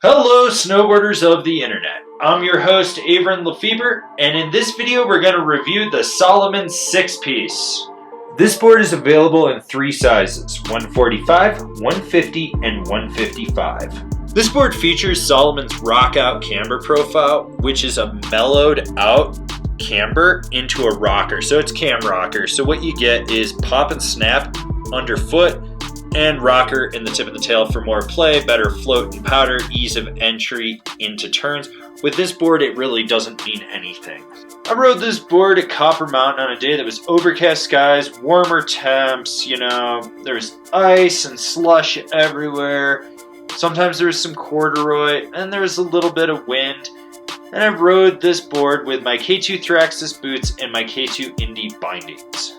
Hello snowboarders of the internet. I'm your host Avran LeFeber, and in this video we're going to review the Salomon 6-piece. This board is available in three sizes, 145, 150, and 155. This board features Salomon's rock out camber profile, which is a mellowed out camber into a rocker. So it's cam rocker. So what you get is pop and snap underfoot and rocker in the tip of the tail for more play, better float and powder, ease of entry into turns. With this board, it really doesn't mean anything. I rode this board at Copper Mountain on a day that was overcast skies, warmer temps, there was ice and slush everywhere. Sometimes there was some corduroy, and there was a little bit of wind. And I rode this board with my K2 Thraxis boots and my K2 Indy bindings.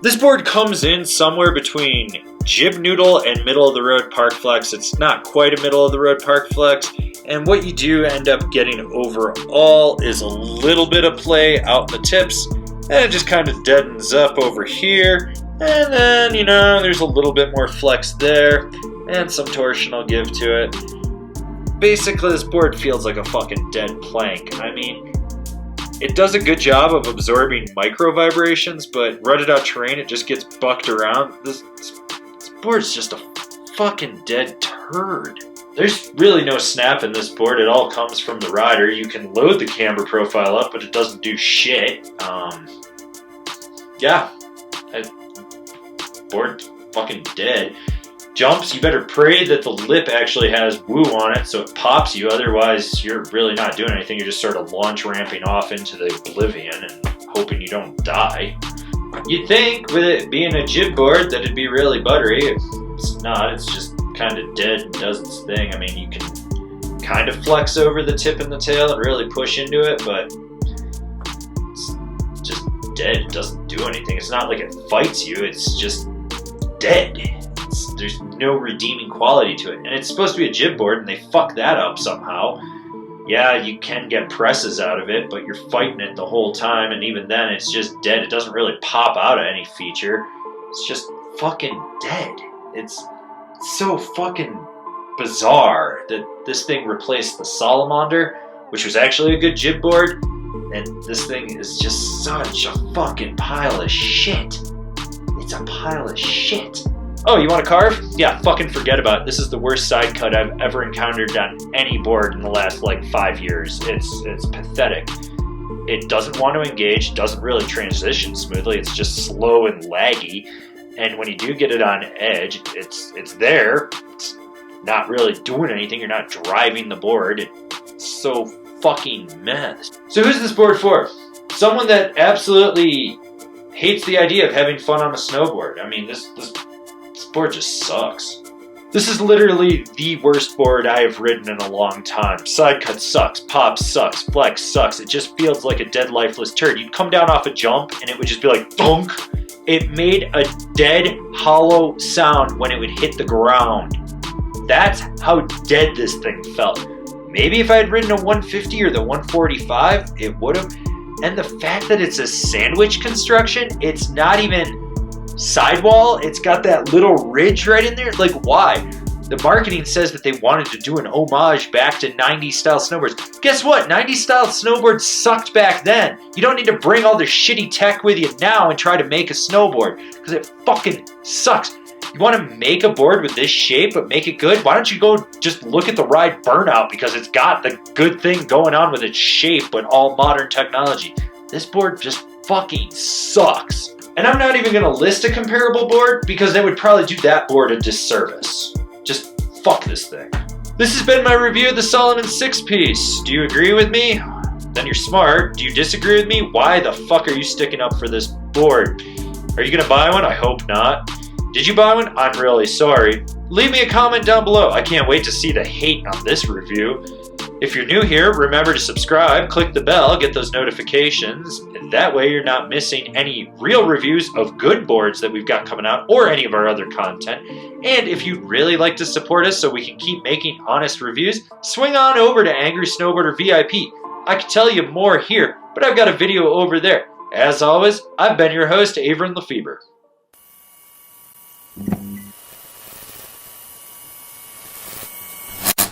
This board comes in somewhere between jib noodle and middle of the road park flex. It's not quite a middle of the road park flex. And what you do end up getting overall is a little bit of play out the tips. And it just kind of deadens up over here. And then, there's a little bit more flex there. And some torsional give to it. Basically, this board feels like a fucking dead plank. I mean, it does a good job of absorbing micro vibrations, but rutted out terrain, it just gets bucked around. This board's just a fucking dead turd. There's really no snap in this board. It all comes from the rider. You can load the camber profile up, but it doesn't do shit. Board's fucking dead. Jumps, you better pray that the lip actually has woo on it so it pops you. Otherwise, you're really not doing anything. You're just sort of launch ramping off into the oblivion and hoping you don't die. You'd think with it being a jib board that it'd be really buttery. It's not. It's just kind of dead and does its thing. I mean, you can kind of flex over the tip and the tail and really push into it, but it's just dead. It doesn't do anything. It's not like it fights you. It's just dead. There's no redeeming quality to it. And it's supposed to be a jib board, and they fuck that up somehow. Yeah, you can get presses out of it, but you're fighting it the whole time, and even then, it's just dead. It doesn't really pop out of any feature. It's just fucking dead. It's so fucking bizarre that this thing replaced the Salomon, which was actually a good jib board, and this thing is just such a fucking pile of shit. It's a pile of shit. Oh, you want to carve? Yeah, fucking forget about it. This is the worst side cut I've ever encountered on any board in the last 5 years. It's pathetic. It doesn't want to engage, doesn't really transition smoothly. It's just slow and laggy. And when you do get it on edge, it's there. It's not really doing anything. You're not driving the board. It's so fucking mess. So who's this board for? Someone that absolutely hates the idea of having fun on a snowboard. I mean, this board just sucks. This is literally the worst board I have ridden in a long time. Side cut sucks, pop sucks, flex sucks. It just feels like a dead, lifeless turd. You'd come down off a jump and it would just be like thunk. It made a dead, hollow sound when it would hit the ground. That's how dead this thing felt. Maybe if I had ridden a 150 or the 145, it would have. And the fact that it's a sandwich construction, it's not even sidewall, it's got that little ridge right in there. Like, why? The marketing says that they wanted to do an homage back to 90s style snowboards. Guess what? 90s style snowboards sucked back then. You don't need to bring all the shitty tech with you now and try to make a snowboard, because it fucking sucks. You want to make a board with this shape but make it good? Why don't you go just look at the Ride Burnout, because it's got the good thing going on with its shape but all modern technology. This board just fucking sucks. And I'm not even going to list a comparable board, because that would probably do that board a disservice. Just fuck this thing. This has been my review of the Salomon 6-piece. Do you agree with me? Then you're smart. Do you disagree with me? Why the fuck are you sticking up for this board? Are you going to buy one? I hope not. Did you buy one? I'm really sorry. Leave me a comment down below. I can't wait to see the hate on this review. If you're new here, remember to subscribe, click the bell, get those notifications. That way you're not missing any real reviews of good boards that we've got coming out, or any of our other content. And if you'd really like to support us so we can keep making honest reviews, swing on over to Angry Snowboarder VIP. I could tell you more here, but I've got a video over there. As always, I've been your host, Avran LeFeber.